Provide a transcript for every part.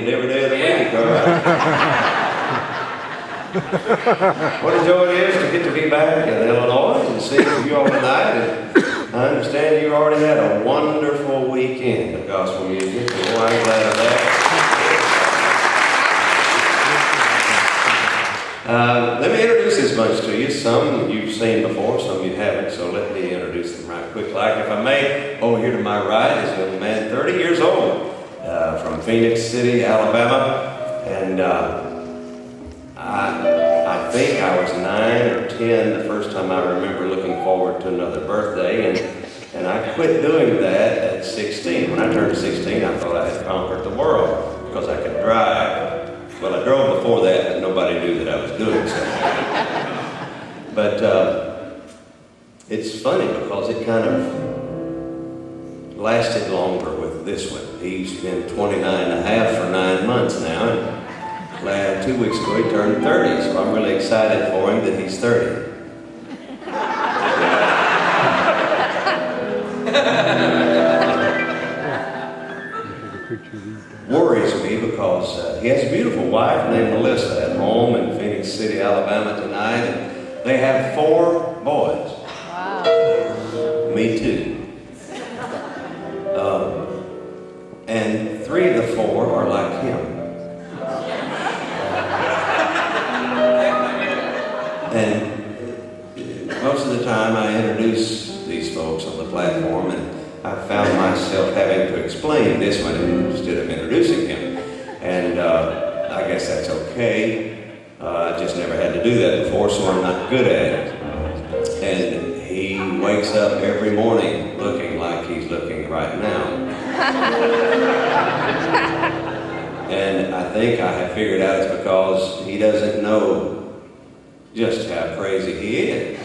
weekend every day of the week, all right? What a joy it is to get to be back in Illinois and see you all tonight. And I understand you already had a wonderful weekend of gospel music. So I'm glad of that. Let me introduce this bunch to you. Some you've seen before, some you haven't, so let me introduce them right quick. Like, if I may, over here to my right is a young man, 30 years old, from Phoenix City, Alabama. And I think I was 9 or 10 the first time I remember looking forward to another birthday, and I quit doing that at 16. When I turned 16, I thought I had conquered the world because I could drive. Well, I drove before that, but nobody knew that I was doing something. But it's funny because it kind of lasted longer with this one. He's been 29 and a half for 9 months now, and 2 weeks ago he turned 30, so I'm really excited for him that he's 30. Worries me because he has a beautiful wife named Melissa at home in Phoenix City, Alabama tonight, and they have 4 boys. Wow. Me too. And 3 of the 4 are like him. And most of the time I introduce these folks on the platform, and I found myself having to explain this one instead of introducing him. And I guess that's okay. I just never had to do that before, so I'm not good at it. And he wakes up every morning looking like he's looking right now. And I think I have figured out it's because he doesn't know just how crazy he is.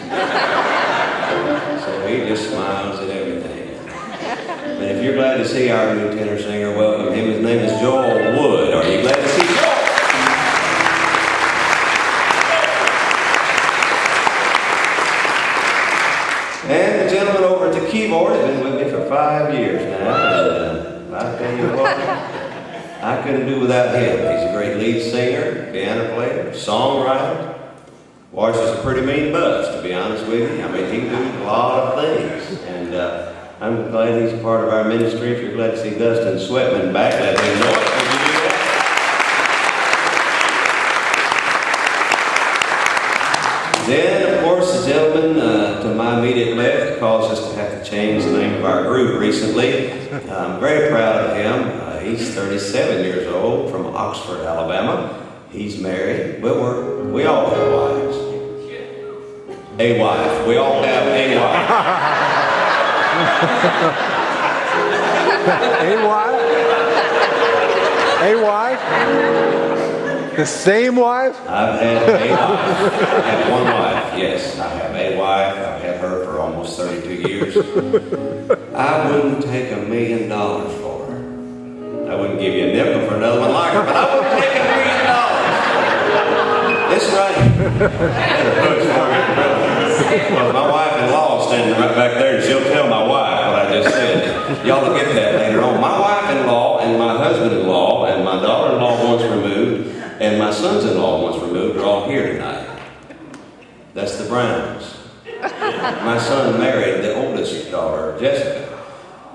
So he just smiles at everything. But if you're glad to see our new tenor singer, welcome him. His name is Joel Wood. Are you glad to see Joel? And the gentleman over at the keyboard has been with me for 5 years now. And I tell you what, I couldn't do without him. He's a great lead singer, piano player, songwriter. Washes a pretty mean bus, to be honest with you. I mean, he can do a lot of things. And I'm glad he's a part of our ministry. If you're glad to see Dustin Sweatman back, let him know it. Would you do that? Then, of course, the gentleman to my immediate left that caused us to have to change the name of our group recently. I'm very proud of him. He's 37 years old from Oxford, Alabama. He's married. Well, we all have wives. A wife. We all have a wife. A wife? A wife? The same wife? I've had a wife. I have one wife, yes. I have a wife. I've had her for almost 32 years. I wouldn't take $1 million for her. I wouldn't give you a nickel for another one like her, but I wouldn't take $1 million. This right here. Well, my wife-in-law is standing right back there, and she'll tell my wife what I just said. Y'all will get that later on. My wife-in-law and my husband-in-law and my daughter-in-law once removed and my sons-in-law once removed are all here tonight. That's the Browns. My son married the oldest daughter, Jessica.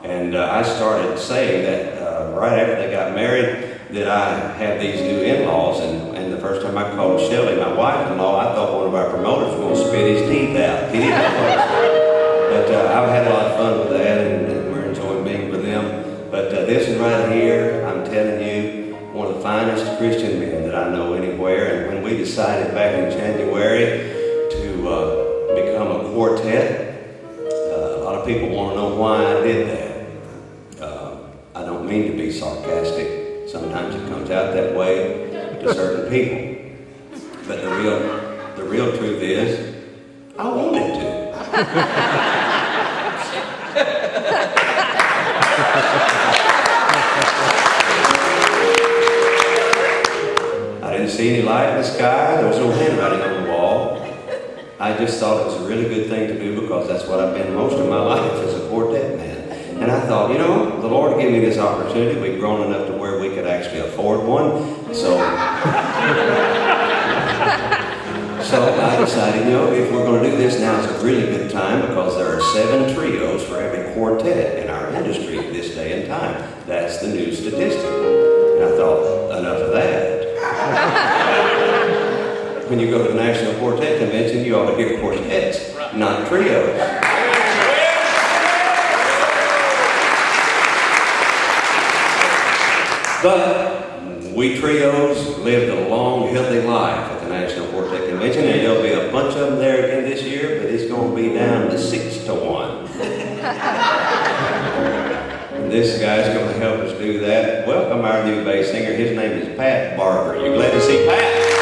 And I started saying that right after they got married, that I have these new in-laws, and the first time I called Shelley, my wife-in-law, I thought one of our promoters was going to spit his teeth out. He didn't know. But I've had a lot of fun with that, and we're enjoying being with them. But this one right here, I'm telling you, one of the finest Christian men that I know anywhere. And when we decided back in January to become a quartet, a lot of people want to know why I did that. I don't mean to be sarcastic. Sometimes it comes out that way to certain people. But the real truth is, I wanted to. I didn't see any light in the sky. There was no handwriting on the wall. I just thought it was a really good thing to do because that's what I've been most of my life as a quartet man. And I thought, you know, the Lord gave me this opportunity. We've grown enough to where we could actually afford one. So I decided, you know, if we're going to do this, now is a really good time because there are 7 trios for every quartet in our industry at this day and time. That's the new statistic. And I thought, enough of that. When you go to the National Quartet Convention, you ought to hear quartets, not trios. But we trios lived a long, healthy life at the National Quartet Convention, and there'll be a bunch of them there again this year, but it's going to be down to 6 to 1. And this guy's going to help us do that. Welcome our new bass singer. His name is Pat Barber. You glad to see Pat?